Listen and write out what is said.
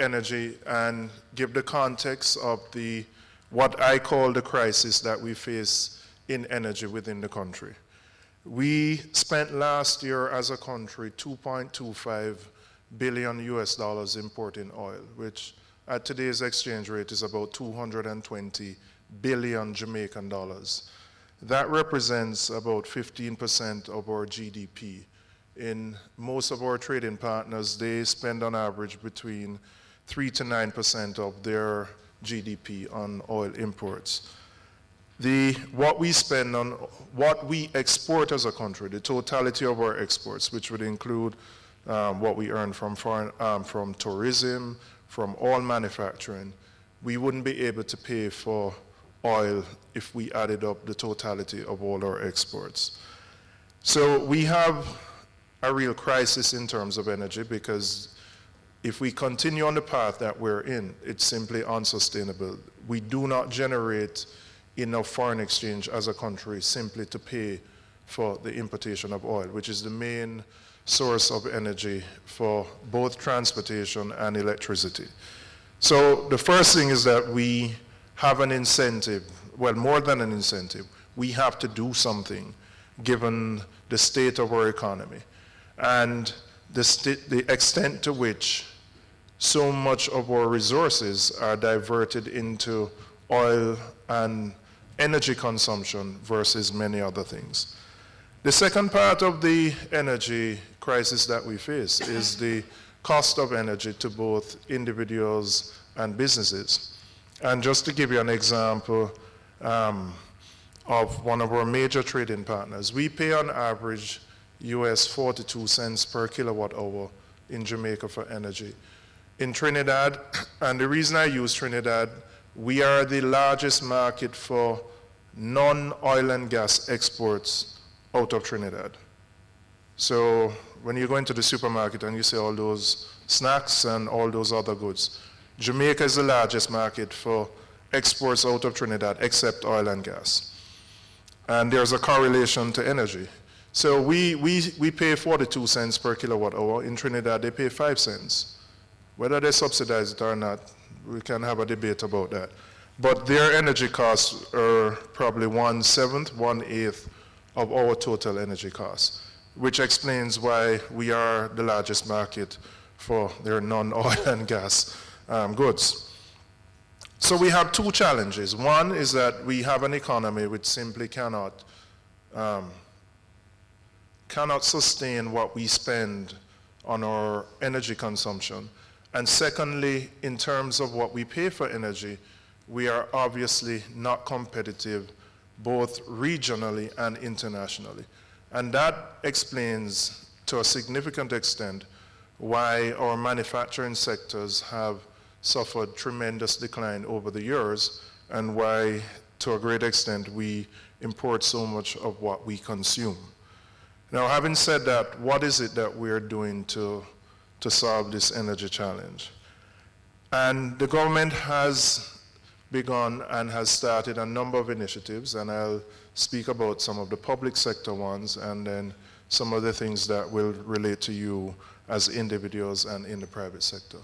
energy and give the context of what I call the crisis that we face in energy within the country. We spent last year as a country $2.25 billion US importing oil, which at today's exchange rate is about 220 billion Jamaican dollars. That represents about 15% of our GDP. In most of our trading partners, they spend on average between 3 to 9% of their GDP on oil imports. What we spend on, what we export as a country, the totality of our exports, which would include what we earn from from tourism, from oil manufacturing, we wouldn't be able to pay for oil if we added up the totality of all our exports. So we have a real crisis in terms of energy, because if we continue on the path that we're in, it's simply unsustainable. We do not generate enough foreign exchange as a country simply to pay for the importation of oil, which is the main source of energy for both transportation and electricity. So the first thing is that we have an incentive, well, more than an incentive, we have to do something given the state of our economy and the extent to which so much of our resources are diverted into oil and energy consumption versus many other things. The second part of the energy crisis that we face is the cost of energy to both individuals and businesses. And just to give you an example of one of our major trading partners, we pay on average US 42 cents per kilowatt hour in Jamaica for energy. In Trinidad, and the reason I use Trinidad, we are the largest market for non-oil and gas exports out of Trinidad. So when you go into the supermarket and you see all those snacks and all those other goods, Jamaica is the largest market for exports out of Trinidad except oil and gas. And there's a correlation to energy. So we pay 42 cents per kilowatt hour. In Trinidad, they pay 5 cents. Whether they subsidize it or not, we can have a debate about that. But their energy costs are probably 1/7, 1/8 of our total energy costs, which explains why we are the largest market for their non-oil and gas goods. So we have two challenges. One is that we have an economy which simply cannot sustain what we spend on our energy consumption. And secondly, in terms of what we pay for energy, we are obviously not competitive both regionally and internationally. And that explains to a significant extent why our manufacturing sectors have suffered tremendous decline over the years, and why, to a great extent, we import so much of what we consume. Now, having said that, what is it that we're doing to solve this energy challenge? And the government has begun and has started a number of initiatives, and I'll speak about some of the public sector ones and then some of the things that will relate to you as individuals and in the private sector.